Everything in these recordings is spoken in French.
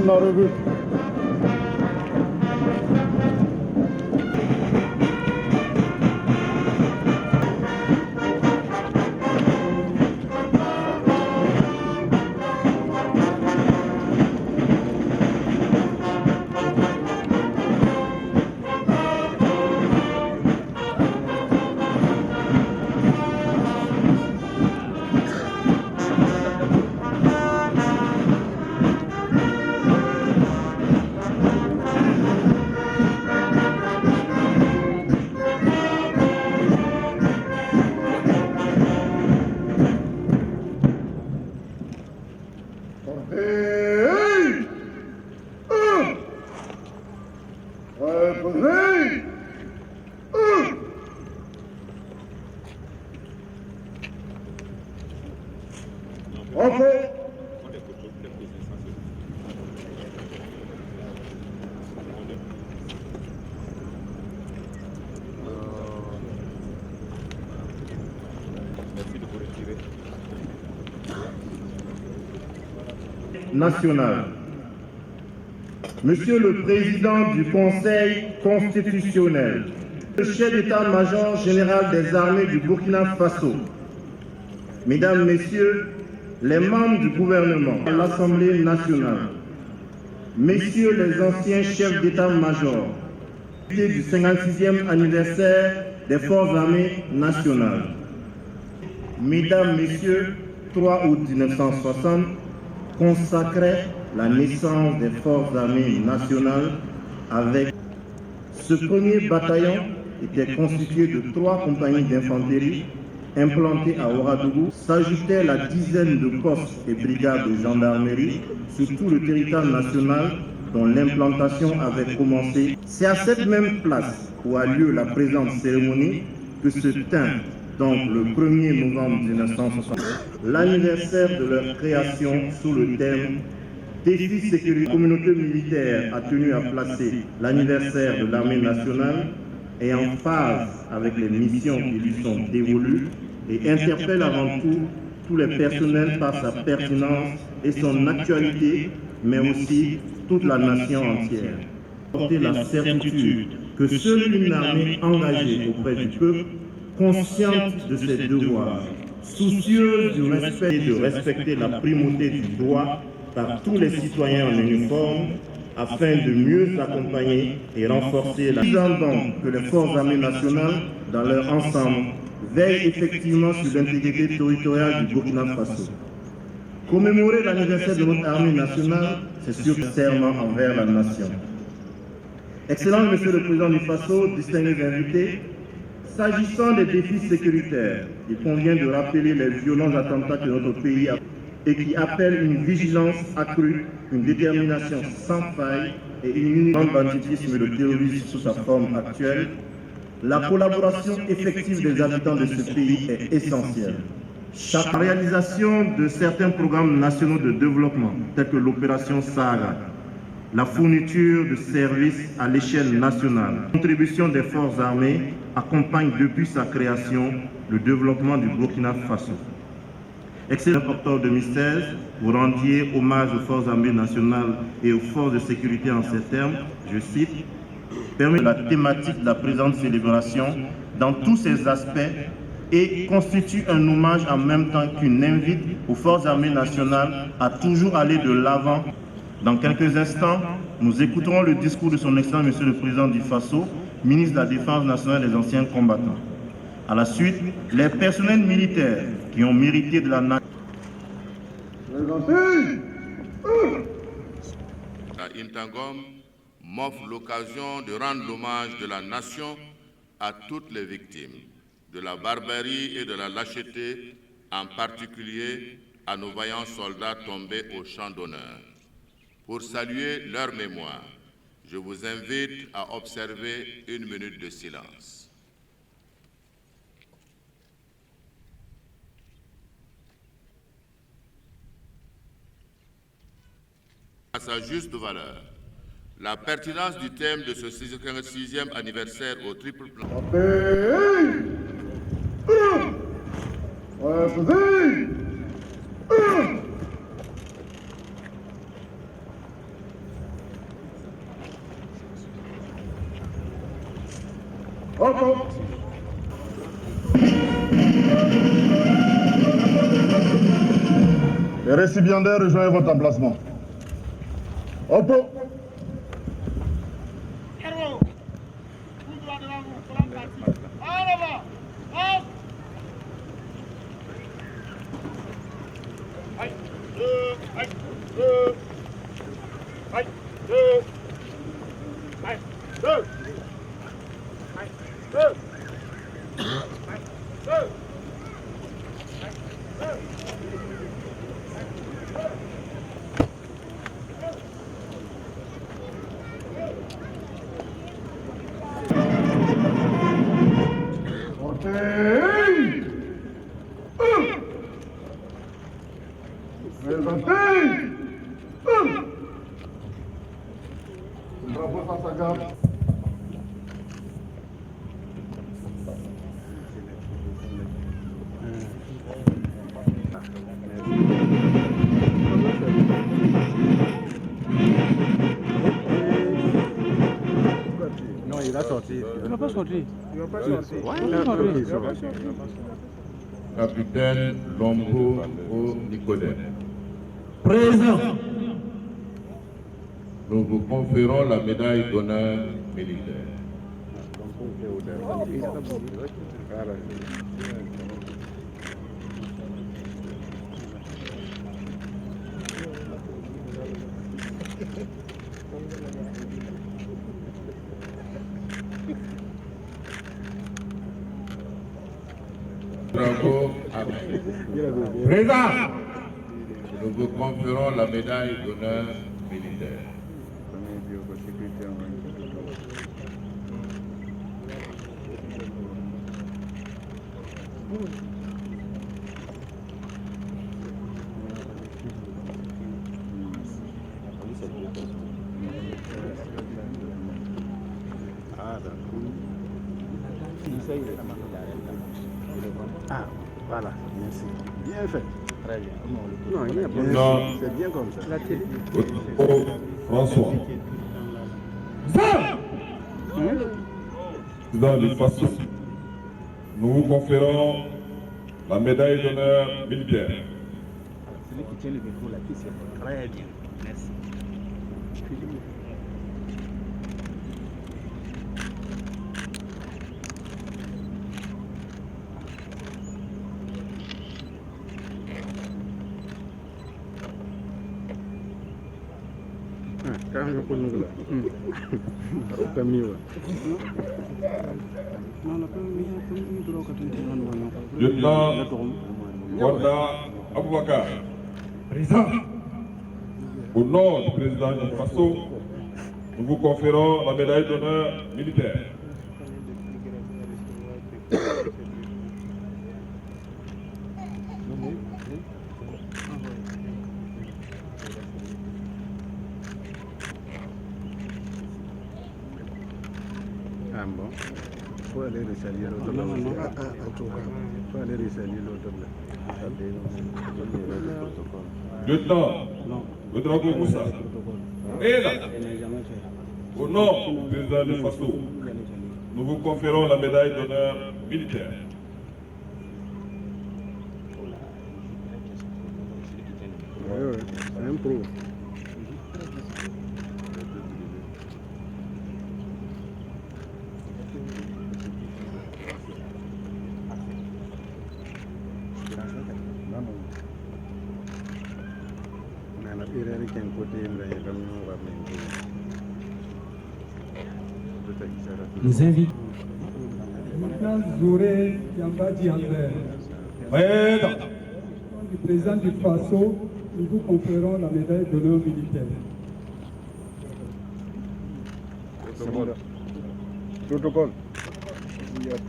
Narıbı. Posez. Repos. National. Monsieur le Président du Conseil constitutionnel, le chef d'état-major général des armées du Burkina Faso, Mesdames, Messieurs, les membres du gouvernement, l'Assemblée nationale, Messieurs les anciens chefs d'état-major, du 56e anniversaire des Forces armées nationales, Mesdames, Messieurs, 3 août 1960, consacrait la naissance des Forces armées nationales avec ce premier bataillon était constitué de 3 compagnies d'infanterie implantées à Ouagadougou. S'ajoutait la dizaine de postes et brigades de gendarmerie sur tout le territoire national dont l'implantation avait commencé. C'est à cette même place où a lieu la présente cérémonie que se tint donc le 1er novembre 1960, l'anniversaire de leur création sous le thème Défi sécurité. La communauté militaire a tenu à placer l'anniversaire de l'armée nationale et en phase avec les missions qui lui sont dévolues et interpelle avant tout tous les personnels par sa pertinence et son actualité, mais aussi toute la nation entière. Porter la certitude que seule une armée engagée auprès du peuple, consciente de ses devoirs, soucieuse du respect et de respecter la primauté du droit par tous les citoyens en uniforme, afin de mieux accompagner et renforcer la disant donc que les forces armées nationales, dans leur ensemble, veillent effectivement sur l'intégrité territoriale du Burkina Faso. Commémorer l'anniversaire de notre armée nationale, c'est sur le serment envers la nation. Excellent Monsieur le Président du Faso, distingués invités, s'agissant des défis sécuritaires, il convient de rappeler les violents attentats que notre pays a et qui appellent une vigilance accrue, une détermination sans faille et une unité dans le banditisme et le terrorisme sous sa forme actuelle. La collaboration effective des habitants de ce pays est essentielle. Chaque réalisation de certains programmes nationaux de développement, tels que l'opération Sahara, la fourniture de services à l'échelle nationale, la contribution des forces armées accompagne depuis sa création le développement du Burkina Faso. Excellent octobre 2016, vous rendiez hommage aux forces armées nationales et aux forces de sécurité en ces termes, je cite, permet la thématique de la présente célébration dans tous ses aspects et constitue un hommage en même temps qu'une invite aux forces armées nationales à toujours aller de l'avant. Dans quelques instants, nous écouterons le discours de son Excellence Monsieur le Président du Faso, ministre de la Défense nationale des anciens combattants. À la suite, les personnels militaires qui ont mérité de la nation. Intagom m'offre l'occasion de rendre l'hommage de la nation à toutes les victimes de la barbarie et de la lâcheté, en particulier à nos vaillants soldats tombés au champ d'honneur. Pour saluer leur mémoire, je vous invite à observer une minute de silence. À sa juste valeur, la pertinence du thème de ce 56e anniversaire au triple plan. Les récipiendaires, rejoignez votre emplacement. Oppo. Bravo, Sasaga. Non, il va sortir. Il va pas sortir. Il va pas sortir. Ouais, il va sortir. Capitaine Lombo Nicodème. Présent. Nous vous conférons la médaille d'honneur militaire. Bravo, Amen. Présent. Nous vous conférons la médaille d'honneur militaire. Ah, voilà, merci. Bien fait. Très bien. Non, il y a Non. C'est bien comme ça. La télé. François. Président du FASO, nous vous conférons la médaille d'honneur militaire. Celui qui tient le micro là, c'est très bien. Merci. Kanga kunugula. Ukamiwa. Lieutenant Warda Aboubakar. Présent. Au nom du président du FASO, nous vous conférons la médaille d'honneur militaire. Ah bon. Faut aller ressalir l'autre là. Faut aller ressalir l'autre là. Lieutenant Ouedraogo Moussa. Et là, au nom du président du FASO, nous vous conférons la médaille d'honneur militaire. Ouais, c'est un pro. Nous invitons. Lieutenant Zouré Yambadi Albert, Présent. du président du FASO, nous vous conférons la médaille d'honneur militaire. Protocole. Il y a tout.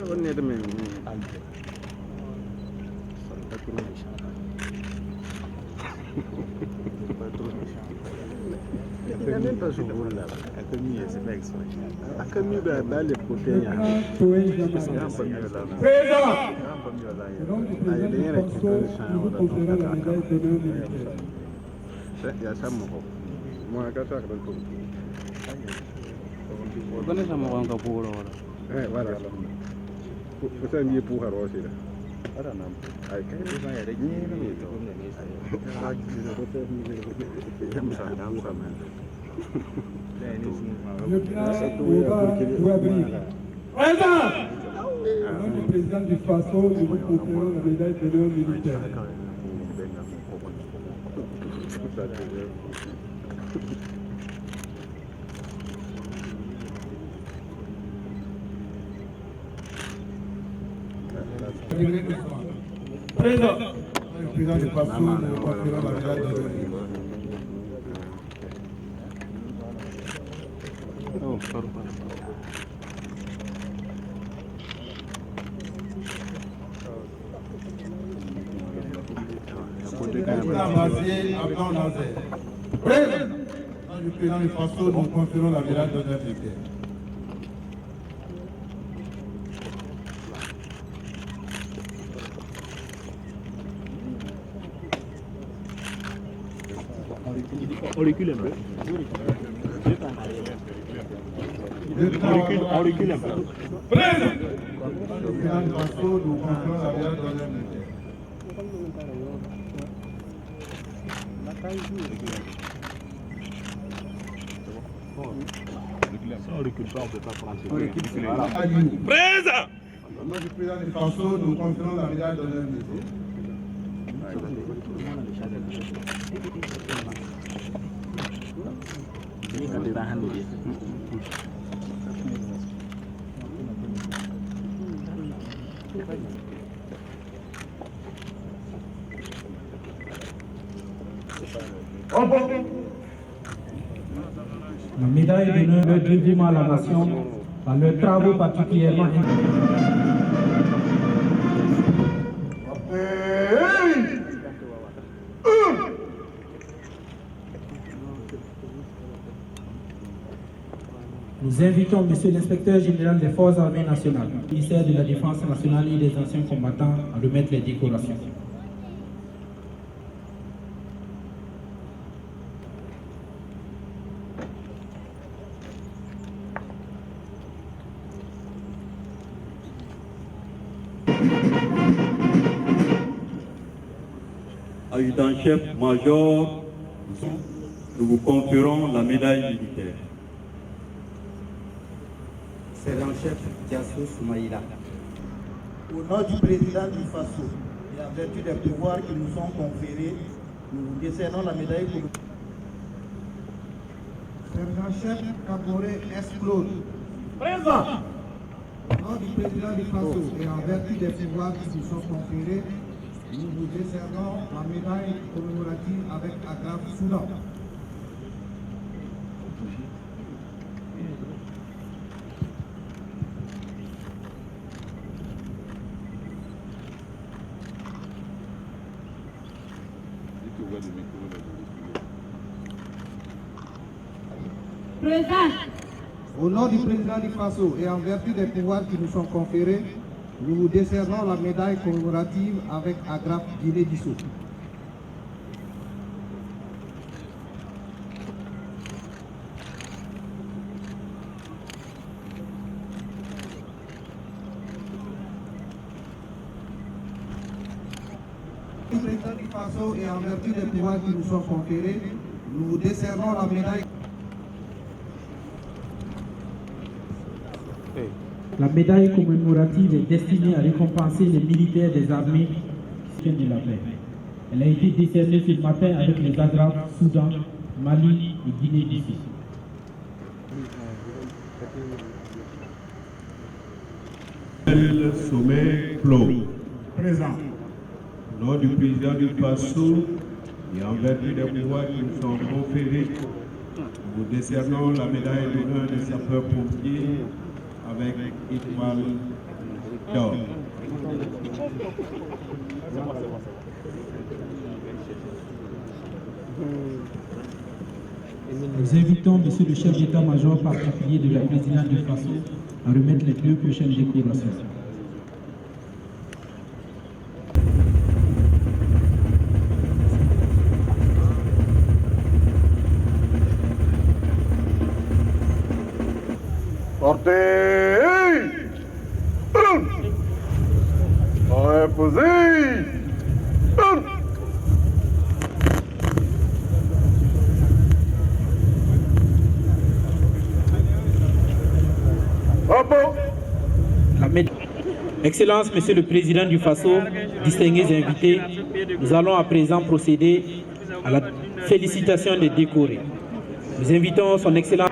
On est de même. Il n'a même pas ce rôle-là. Académie, c'est pas exprès. Académie, dans les côtés, il y a Lieutenant Toé un Yambadi, peu mieux là. Présent. au nom du président du FASO, nous vous conférons la médaille d'honneur militaire. Il y a ça, moi, quand ça, voilà. Faut ça mieux pour avoir aussi là. Ay, kay do sa yare ni na mi to. Ay, Lieutenant Ouabri, Présent. au nom du président du FASO, nous vous conférons la médaille d'honneur militaire. Présent. Le président du FASO, nous vous conférons la médaille d'honneur militaire. Amazié Abdon Nazer. Présent. du président du Faso, nous conférons la médaille d'honneur militaire. On recule un peu. On recule un peu. Président du Faso, nous conférons la médaille d'honneur militaire. On recule pas, on ne peut pas prendre. Présent. Au nom du président du Faso, nous conférons la médaille d'honneur militaire. La médaille d'honneur de dévouement à la nation par leurs travaux particulièrement Nous invitons Monsieur l'inspecteur général des Forces armées nationales, ministère de la Défense nationale et des anciens combattants à remettre les décorations. Adjudant-chef major, nous vous conférons la médaille militaire. Sergent-chef Diassou Soumaïla. Au nom du président du Faso et en vertu des pouvoirs qui nous sont conférés, nous vous décernons la médaille pour le Sergent-chef Caboré Esclode. Présent. Au nom du président du Faso et en vertu des pouvoirs qui nous sont conférés, nous vous décernons la médaille commémorative avec Agraf Soudan. Présent. Au nom du président du Faso et en vertu des pouvoirs qui nous sont conférés, nous vous décernons la médaille commémorative avec Agraf Guinée-Bissau. Au nom du président du Faso et en vertu des pouvoirs qui nous sont conférés, nous vous décernons la médaille. La médaille commémorative est destinée à récompenser les militaires des armées qui tiennent de la paix. Elle a été décernée ce matin avec les agrafes Soudan, Mali et Guinée-Bissau. Sommet clos. Présent. Au nom du président du Faso et en vertu des pouvoirs qui nous sont conférés, nous décernons la médaille d'honneur des sapeurs-pompiers avec étoile d'or. Nous invitons Monsieur le chef d'état-major particulier de la présidence du Faso à remettre les 2 prochaines décorations. Portez. Reposez. Excellence, Monsieur le Président du Faso, distingués invités, nous allons à présent procéder à la félicitation des décorés. Nous invitons son Excellence.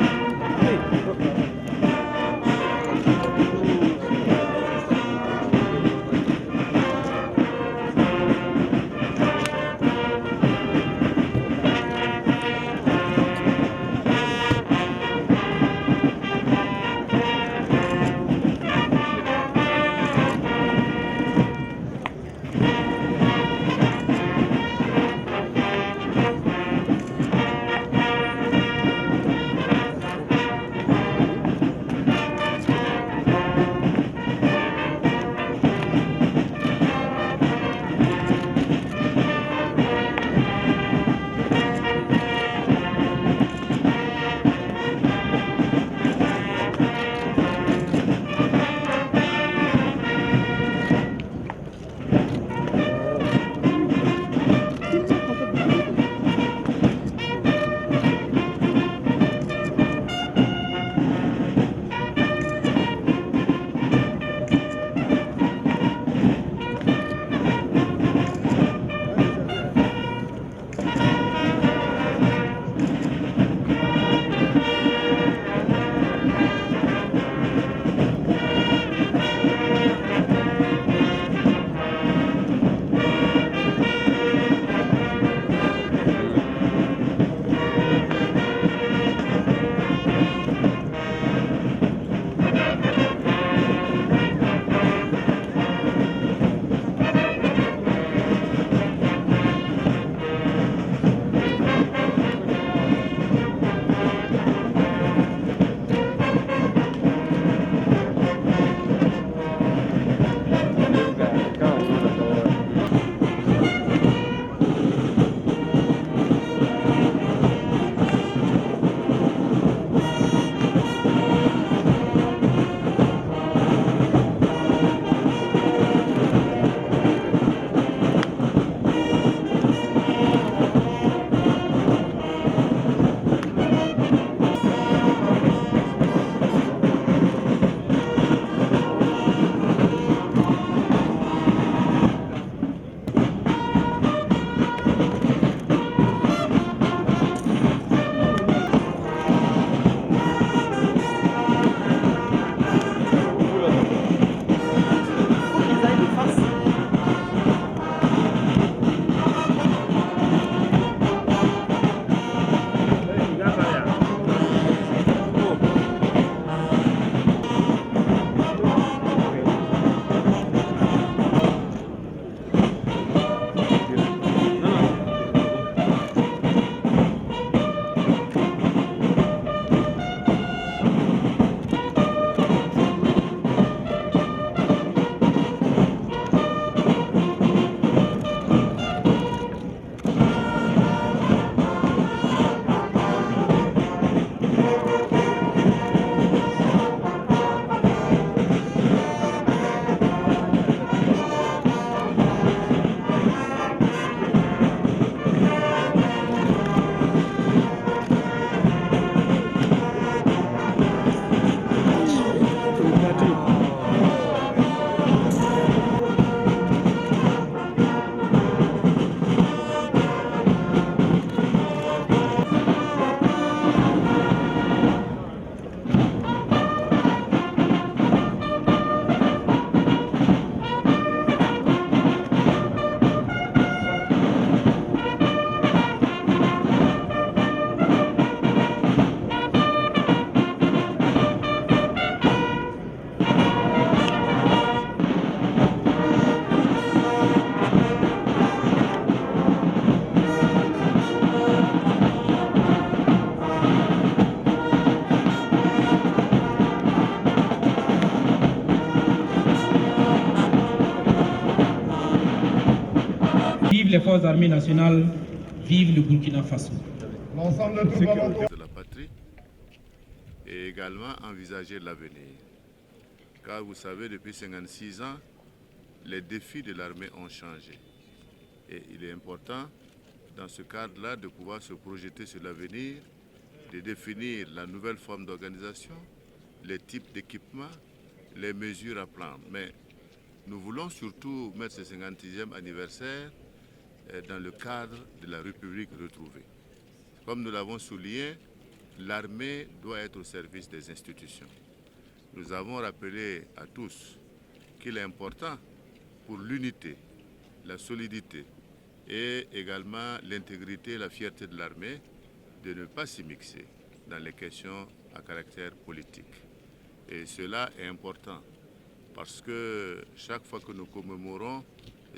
forces armées nationales, vive le Burkina Faso. De la patrie et également envisager l'avenir. Car vous savez, depuis 56 ans, les défis de l'armée ont changé. Et il est important, dans ce cadre-là, de pouvoir se projeter sur l'avenir, de définir la nouvelle forme d'organisation, les types d'équipements, les mesures à prendre. Mais nous voulons surtout mettre ce 56e anniversaire dans le cadre de la République retrouvée. Comme nous l'avons souligné, l'armée doit être au service des institutions. Nous avons rappelé à tous qu'il est important pour l'unité, la solidité et également l'intégrité et la fierté de l'armée de ne pas s'y mixer dans les questions à caractère politique. Et cela est important parce que chaque fois que nous commémorons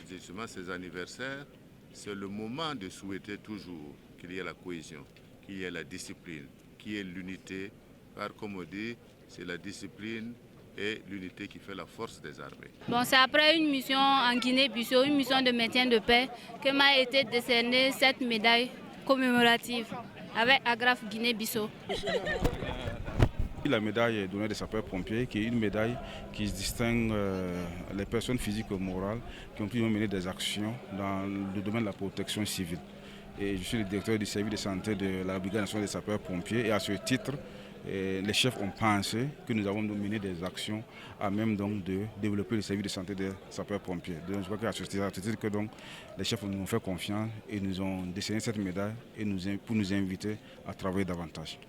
justement ces anniversaires, c'est le moment de souhaiter toujours qu'il y ait la cohésion, qu'il y ait la discipline, qu'il y ait l'unité, car comme on dit, c'est la discipline et l'unité qui fait la force des armées. Bon, c'est après une mission en Guinée-Bissau, une mission de maintien de paix, que m'a été décernée cette médaille commémorative avec Agrafe Guinée-Bissau. La médaille d'honneur des sapeurs-pompiers, qui est une médaille qui distingue les personnes physiques et morales qui ont pu mener des actions dans le domaine de la protection civile. Et je suis le directeur du service de santé de la Brigade nationale des sapeurs-pompiers et à ce titre, les chefs ont pensé que nous avons mené des actions à même donc de développer le service de santé des sapeurs-pompiers. Donc je crois qu'à ce titre que donc les chefs nous ont fait confiance et nous ont décerné cette médaille et pour nous inviter à travailler davantage.